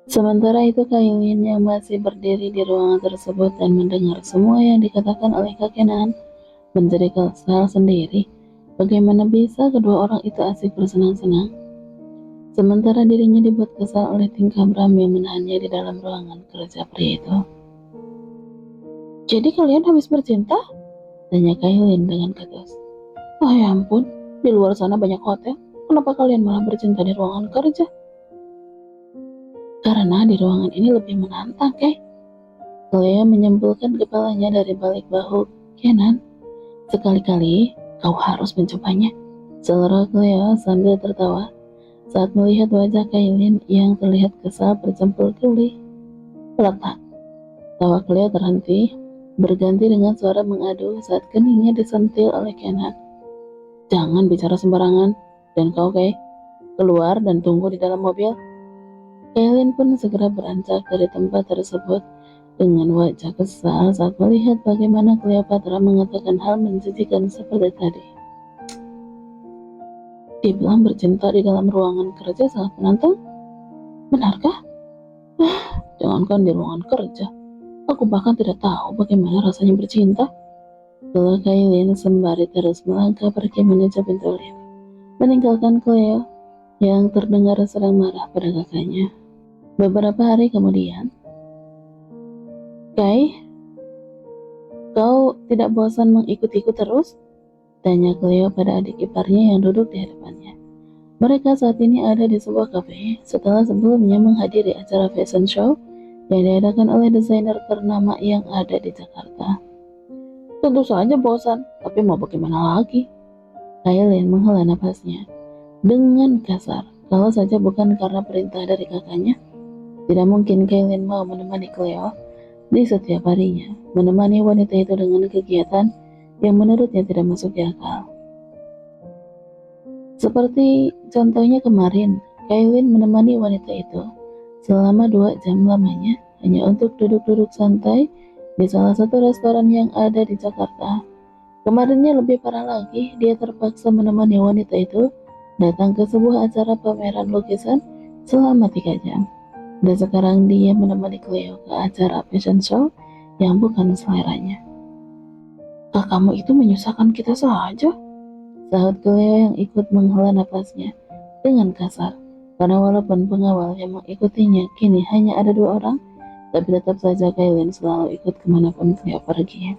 Sementara itu Kailin yang masih berdiri di ruangan tersebut dan mendengar semua yang dikatakan oleh Kak Kenan menjadi kesal sendiri. Bagaimana bisa kedua orang itu asik bersenang-senang, sementara dirinya dibuat kesal oleh tingkah Bram yang menahannya di dalam ruangan kerja pria itu. Jadi kalian habis bercinta? Tanya Kailin dengan ketus. Oh ya ampun, di luar sana banyak hotel. Kenapa kalian malah bercinta di ruangan kerja? Karena di ruangan ini lebih menantang, Kay. Cleo menyimpulkan kepalanya dari balik bahu Kenan. Sekali-kali kau harus mencobanya. Selera Cleo sambil tertawa saat melihat wajah Kailin yang terlihat kesal bercampur geli. Letak. Tawa Cleo terhenti, berganti dengan suara mengadu saat keningnya disentil oleh Kenan. Jangan bicara sembarangan, dan kau Kay, keluar dan tunggu di dalam mobil. Kailin pun segera beranjak dari tempat tersebut dengan wajah kesal saat melihat bagaimana Cleopatra mengatakan hal menjijikan seperti tadi. Dibilang bercinta di dalam ruangan kerja sangat menantang? Benarkah? Jangankan di ruangan kerja, aku bahkan tidak tahu bagaimana rasanya bercinta. Setelah Kailin sembari terus melangkah pergi menuju pintu lift, meninggalkan Cleo yang terdengar sedang marah pada kakaknya. Beberapa hari kemudian, Kai, kau tidak bosan mengikut-ikut terus? Tanya Cleo pada adik iparnya yang duduk di hadapannya. Mereka saat ini ada di sebuah kafe setelah sebelumnya menghadiri acara fashion show yang diadakan oleh desainer ternama yang ada di Jakarta. Tentu saja bosan, tapi mau bagaimana lagi? Kailin menghela napasnya dengan kasar. Kalau saja bukan karena perintah dari kakaknya, tidak mungkin Kailin mau menemani Cleo di setiap harinya, menemani wanita itu dengan kegiatan yang menurutnya tidak masuk di akal. Seperti contohnya kemarin, Kailin menemani wanita itu selama 2 jam lamanya hanya untuk duduk-duduk santai di salah satu restoran yang ada di Jakarta. Kemarinnya lebih parah lagi, dia terpaksa menemani wanita itu datang ke sebuah acara pameran lukisan selama 3 jam. Dan sekarang dia menemani Cleo ke acara fashion show yang bukan seleranya. Kamu itu menyusahkan kita saja, sahut Cleo yang ikut menghela napasnya dengan kasar. Karena walaupun pengawal yang mengikutinya kini hanya ada 2 orang, tapi tetap saja Kailin selalu ikut kemanapun Cleo pergi.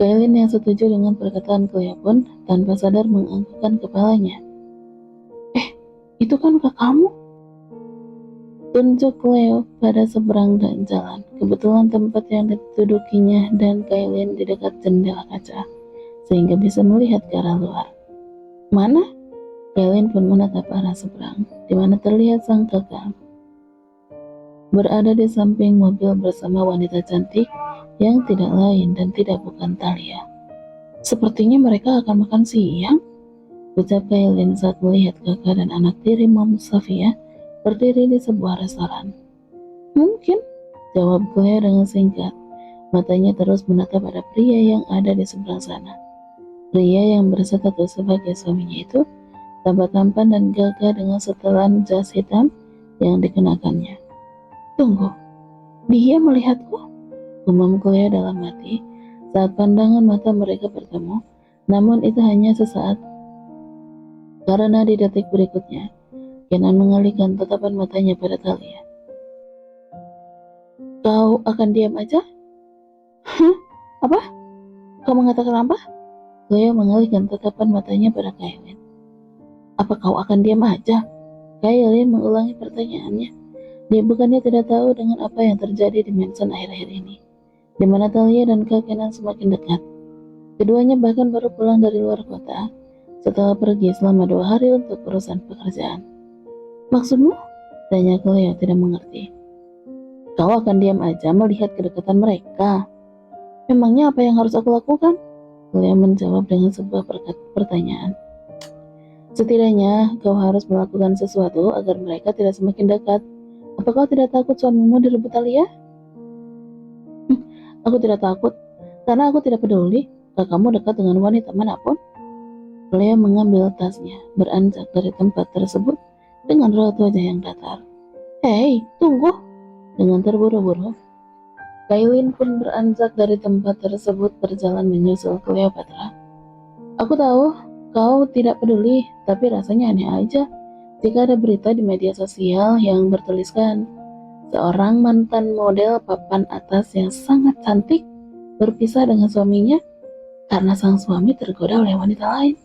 Kailin yang setuju dengan perkataan Cleo pun tanpa sadar menganggukkan kepalanya. Itu kan kakakmu? Tunjuk Cleo pada seberang dan jalan. Kebetulan tempat yang ditudukinya dan Kailin di dekat jendela kaca, sehingga bisa melihat ke arah luar. Mana? Kailin pun menatap arah seberang, di mana terlihat sang kakak berada di samping mobil bersama wanita cantik yang tidak lain dan tidak bukan Talia. Sepertinya mereka akan makan siang, ucap Kailin saat melihat kakak dan anak tiri Mom Safia berdiri di sebuah restoran. Mungkin, jawab Cleo dengan singkat. Matanya terus menatap pada pria yang ada di seberang sana. Pria yang berstatus sebagai suaminya itu tampak tampan dan gagah dengan setelan jas hitam yang dikenakannya. Tunggu, dia melihatku? Gumam Cleo dalam hati saat pandangan mata mereka bertemu. Namun itu hanya sesaat, karena di detik berikutnya Kenan mengalihkan tatapan matanya pada Talia. Kau akan diam aja? Apa? Kau mengatakan apa? Cleo mengalihkan tatapan matanya pada Kailin. Apa kau akan diam aja? Kailin mengulangi pertanyaannya. Dia bukannya tidak tahu dengan apa yang terjadi di Mansion akhir-akhir ini, di mana Talia dan Kak Kenan semakin dekat. Keduanya bahkan baru pulang dari luar kota setelah pergi selama 2 hari untuk urusan pekerjaan. Maksudmu? Tanya Cleo tidak mengerti. Kau akan diam aja melihat kedekatan mereka? Memangnya apa yang harus aku lakukan? Cleo menjawab dengan sebuah pertanyaan. Setidaknya kau harus melakukan sesuatu agar mereka tidak semakin dekat. Apa kau tidak takut suamimu direbut Talia? Aku tidak takut, karena aku tidak peduli kamu dekat dengan wanita manapun. Cleo mengambil tasnya, beranjak dari tempat tersebut, dengan raut wajah yang datar. Hei, tunggu! Dengan terburu-buru, Kailin pun beranjak dari tempat tersebut berjalan menyusul Cleopatra. Aku tahu kau tidak peduli, tapi rasanya aneh aja jika ada berita di media sosial yang bertuliskan seorang mantan model papan atas yang sangat cantik berpisah dengan suaminya karena sang suami tergoda oleh wanita lain.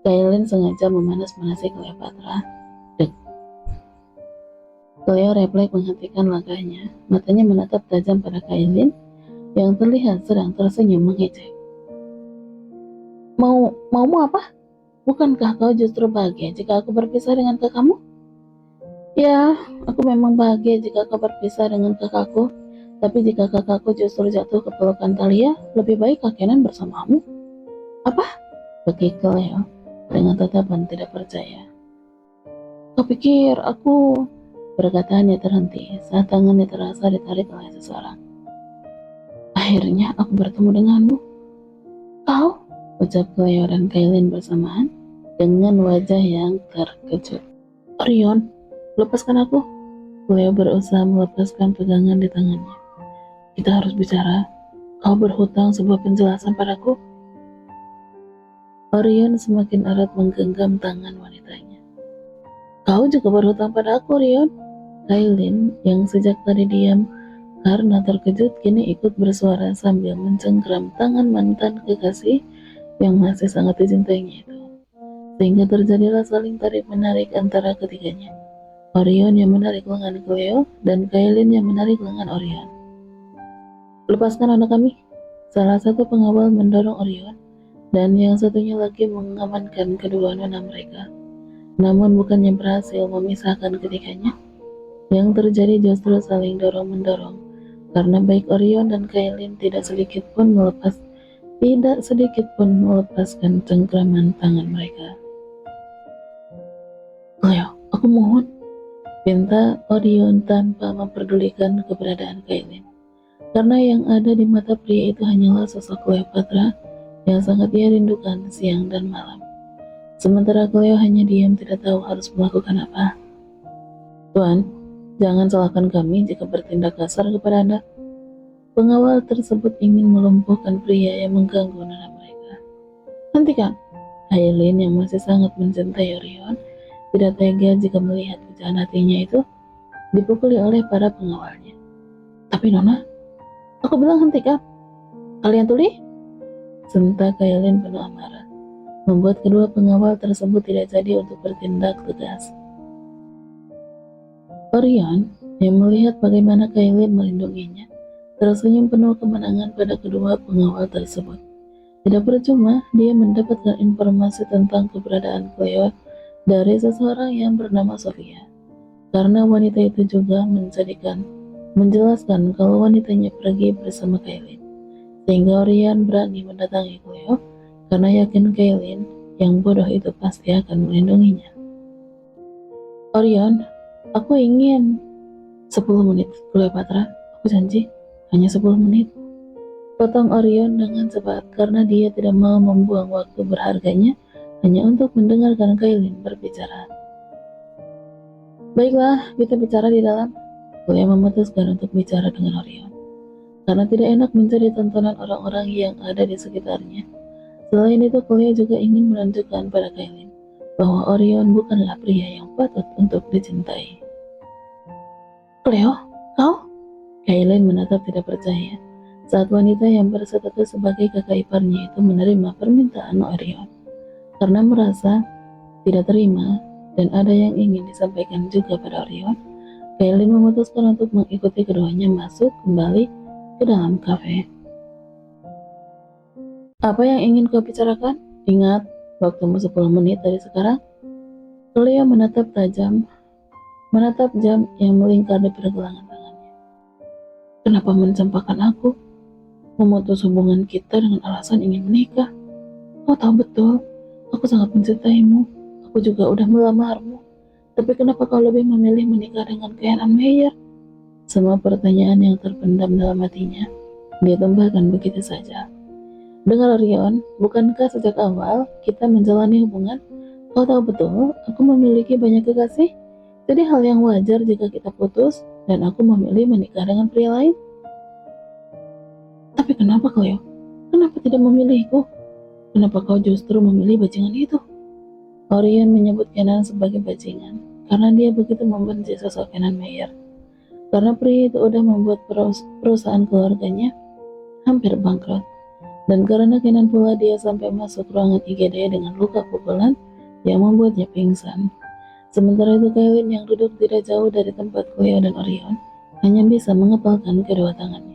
Kailin sengaja memanas-manasi Cleopatra. Dek. Cleo refleks menghentikan langkahnya, matanya menatap tajam pada Kailin yang terlihat sedang tersenyum mengejek. Maumu apa? Bukankah kau justru bahagia jika aku berpisah dengan kakakmu? Ya, aku memang bahagia jika kau berpisah dengan kakakku, tapi jika kakakku justru jatuh ke pelukan Thalia, lebih baik kakenan bersamamu. Apa? Bekik Cleo dengan tatapan tidak percaya. Kau pikir aku... Perkataannya terhenti saat tangannya terasa ditarik oleh seseorang. Akhirnya aku bertemu denganmu. Kau? Ucap Cleo dan Kailin bersamaan dengan wajah yang terkejut. Orion, lepaskan aku. Cleo berusaha melepaskan pegangan di tangannya. Kita harus bicara. Kau berhutang sebuah penjelasan padaku. Orion semakin erat menggenggam tangan wanitanya. Kau juga berhutang pada aku, Orion. Kailin yang sejak tadi diam karena terkejut kini ikut bersuara sambil mencengkram tangan mantan kekasih yang masih sangat dicintainya itu. Sehingga terjadilah saling tarik-menarik antara ketiganya. Orion yang menarik lengan Cleo dan Kailin yang menarik lengan Orion. Lepaskan anak kami. Salah satu pengawal mendorong Orion dan yang satunya lagi mengamankan kedua nona mereka. Namun bukannya berhasil memisahkan ketiganya. Yang terjadi justru saling dorong-mendorong, karena baik Orion dan Kailin tidak sedikit pun melepaskan cengkraman tangan mereka. Cleo, aku mohon, pinta Orion tanpa memperdulikan keberadaan Kailin, karena yang ada di mata pria itu hanyalah sosok Cleopatra yang sangat ia rindukan siang dan malam. Sementara Cleo hanya diam tidak tahu harus melakukan apa. Tuan, jangan salahkan kami jika bertindak kasar kepada Anda. Pengawal tersebut ingin melumpuhkan pria yang mengganggu nona mereka. Hentikan. Kailin yang masih sangat mencintai Orion tidak tega jika melihat pecahan hatinya itu dipukuli oleh para pengawalnya. Tapi nona, aku bilang hentikan. Kalian tuli? Sentak Kailin penuh amarah, membuat kedua pengawal tersebut tidak jadi untuk bertindak tegas. Orion yang melihat bagaimana Kailin melindunginya tersenyum penuh kemenangan pada kedua pengawal tersebut. Tidak percuma dia mendapatkan informasi tentang keberadaan Cleo dari seseorang yang bernama Sofia, karena wanita itu juga menjelaskan kalau wanitanya pergi bersama Kailin, sehingga Orion berani mendatangi Cleo karena yakin Kailin yang bodoh itu pasti akan melindunginya. Orion, aku ingin 10 menit, Cleopatra. Aku janji, hanya 10 menit. Potong Orion dengan cepat karena dia tidak mau membuang waktu berharganya hanya untuk mendengarkan Kailin berbicara. Baiklah, kita bicara di dalam. Cleo memutuskan untuk bicara dengan Orion, karena tidak enak menjadi tontonan orang-orang yang ada di sekitarnya. Selain itu, Cleo juga ingin menunjukkan pada Kailin bahwa Orion bukanlah pria yang patut untuk dicintai. Cleo, kau? Kailin menatap tidak percaya saat wanita yang berstatus sebagai kakak iparnya itu menerima permintaan Orion. Karena merasa tidak terima dan ada yang ingin disampaikan juga pada Orion, Kailin memutuskan untuk mengikuti keduanya masuk kembali ke dalam kafe. Apa yang ingin kau bicarakan? Ingat, waktumu 10 menit dari sekarang. Cleo menatap jam yang melingkar di pergelangan tangannya. Kenapa mencampakkan aku? Memutus hubungan kita dengan alasan ingin menikah. Kau tahu betul, aku sangat mencintaimu. Aku juga udah melamarmu. Tapi kenapa kau lebih memilih menikah dengan Kian Meyer? Semua pertanyaan yang terpendam dalam hatinya, dia tumpahkan begitu saja. Dengar Orion, bukankah sejak awal kita menjalani hubungan, Kau tahu betul, aku memiliki banyak kekasih. Jadi hal yang wajar jika kita putus dan aku memilih menikah dengan pria lain. Tapi kenapa Cleo? Kenapa tidak memilihku? Kenapa kau justru memilih bajingan itu? Orion menyebut Kenan sebagai bajingan karena dia begitu membenci sosok Kenan Meyer. Karena pria itu udah membuat perusahaan keluarganya hampir bangkrut. Dan karena Kenan pula dia sampai masuk ruangan IGD dengan luka pukulan yang membuatnya pingsan. Sementara itu Kailin yang duduk tidak jauh dari tempat Cleo dan Orion hanya bisa mengepalkan kedua tangannya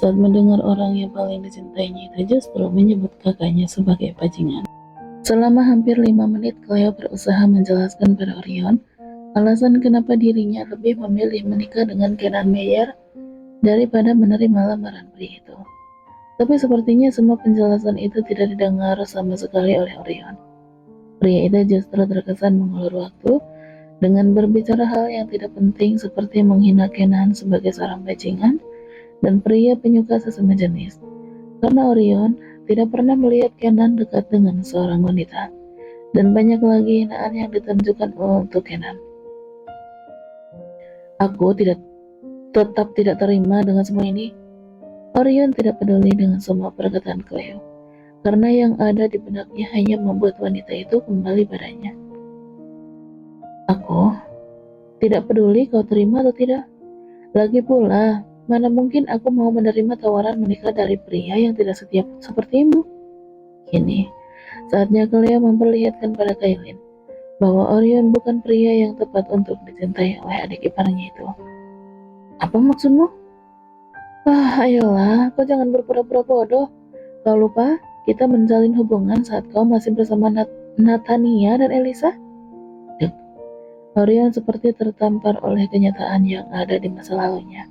saat mendengar orang yang paling dicintainya itu justru menyebut kakaknya sebagai bajingan. Selama hampir 5 menit Cleo berusaha menjelaskan pada Orion alasan kenapa dirinya lebih memilih menikah dengan Kenan Meyer daripada menerima lamaran pria itu. Tapi sepertinya semua penjelasan itu tidak didengar sama sekali oleh Orion. Pria itu justru terkesan mengulur waktu dengan berbicara hal yang tidak penting seperti menghina Kenan sebagai seorang bajingan dan pria penyuka sesama jenis. Karena Orion tidak pernah melihat Kenan dekat dengan seorang wanita dan banyak lagi hinaan yang ditunjukkan untuk Kenan. Aku tetap tidak terima dengan semua ini. Orion tidak peduli dengan semua perkataan Cleo, karena yang ada di benaknya hanya membuat wanita itu kembali padanya. Aku tidak peduli kau terima atau tidak. Lagi pula, mana mungkin aku mau menerima tawaran menikah dari pria yang tidak setia sepertimu. Kini, saatnya Cleo memperlihatkan pada Kailin bahwa Orion bukan pria yang tepat untuk dicintai oleh adik iparnya itu. Apa maksudmu? Ayolah, kau jangan berpura-pura bodoh. Kau lupa, kita menjalin hubungan saat kau masih bersama Natania dan Elisa? Dek, Orion seperti tertampar oleh kenyataan yang ada di masa lalunya,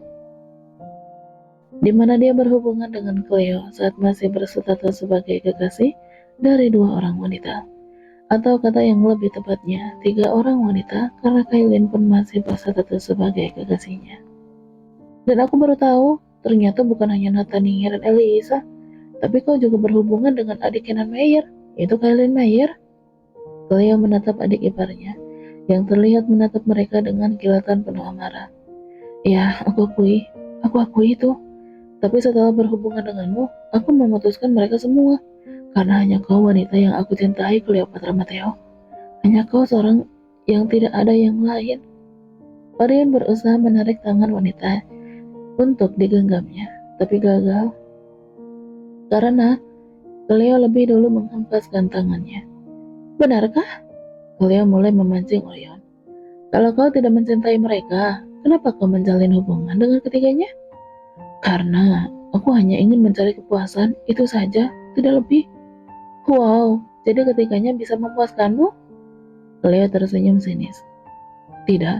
di mana dia berhubungan dengan Cleo saat masih berstatus sebagai kekasih dari 2 orang wanita. Atau kata yang lebih tepatnya, 3 orang wanita karena Kailin pun masih berstatus sebagai kekasihnya. Dan aku baru tahu, ternyata bukan hanya Nathaniel dan Elisa, tapi kau juga berhubungan dengan adik Kenan Meyer, yaitu Kailin Meyer. Cleo menatap adik iparnya, yang terlihat menatap mereka dengan kilatan penuh amarah. Ya, aku akui itu. Tapi setelah berhubungan denganmu, aku memutuskan mereka semua. Karena hanya kau wanita yang aku cintai, Cleopatra Matteo. Hanya kau seorang yang tidak ada yang lain. Orion berusaha menarik tangan wanita untuk digenggamnya, tapi gagal. Karena Cleo lebih dulu menghempaskan tangannya. Benarkah? Cleo mulai memancing Orion. Kalau kau tidak mencintai mereka, kenapa kau menjalin hubungan dengan ketiganya? Karena aku hanya ingin mencari kepuasan, itu saja, tidak lebih. Wow, jadi ketiganya bisa memuaskanmu? Cleo tersenyum sinis. Tidak,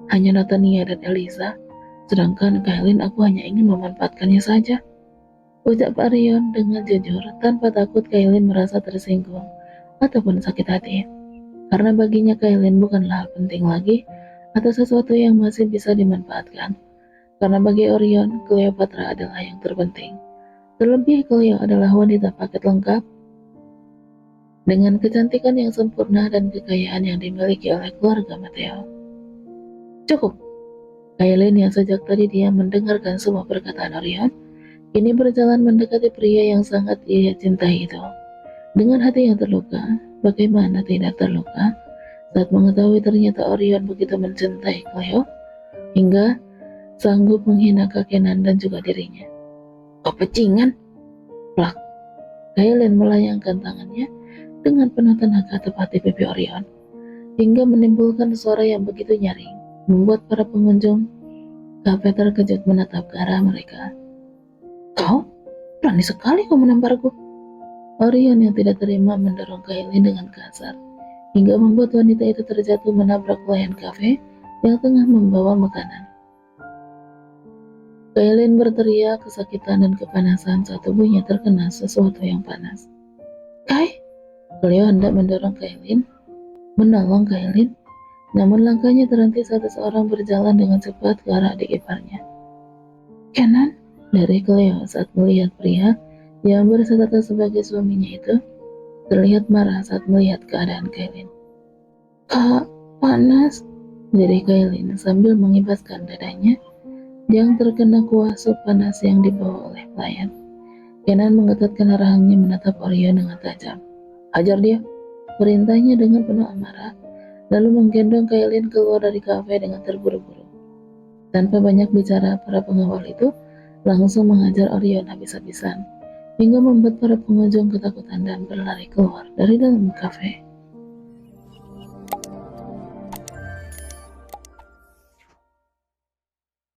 hanya Nathania dan Elisa. Sedangkan Kailin aku hanya ingin memanfaatkannya saja. Ucap Orion dengan jujur tanpa takut Kailin merasa tersinggung ataupun sakit hati. Karena baginya Kailin bukanlah hal penting lagi atau sesuatu yang masih bisa dimanfaatkan. Karena bagi Orion, Cleopatra adalah yang terpenting. Terlebih Cleo adalah wanita paket lengkap dengan kecantikan yang sempurna dan kekayaan yang dimiliki oleh keluarga Matteo. Cukup. Kailin yang sejak tadi dia mendengarkan semua perkataan Orion, kini berjalan mendekati pria yang sangat ia cintai itu. Dengan hati yang terluka, bagaimana tidak terluka saat mengetahui ternyata Orion begitu mencintai Cleo, hingga sanggup menghina Kenan dan juga dirinya. Kau pecingan! Plak! Kailin melayangkan tangannya dengan penuh tenaga tepat di pipi Orion, hingga menimbulkan suara yang begitu nyaring, membuat para pengunjung kafe terkejut menatap ke arah mereka. Kau? Berani sekali kau menamparku. Orion yang tidak terima mendorong Kailin dengan kasar, hingga membuat wanita itu terjatuh menabrak pelayan kafe yang tengah membawa makanan. Kailin berteriak kesakitan dan kepanasan saat tubuhnya terkena sesuatu yang panas. Kai? Cleo hendak menolong Kailin, namun langkahnya terhenti saat seseorang berjalan dengan cepat ke arah adik iparnya. Kenan, dari Cleo saat melihat pria yang berstatus sebagai suaminya itu, terlihat marah saat melihat keadaan Kailin. Kak, panas, dari Kailin sambil mengibaskan dadanya yang terkena kuasa panas yang dibawa oleh pelayan. Kenan mengetatkan rahangnya menatap Arya dengan tajam. Ajar dia, perintahnya dengan penuh amarah, lalu menggendong Kailin keluar dari kafe dengan terburu-buru. Tanpa banyak bicara, para pengawal itu langsung mengajar Orion habis-habisan, hingga membuat para pengunjung ketakutan dan berlari keluar dari dalam kafe.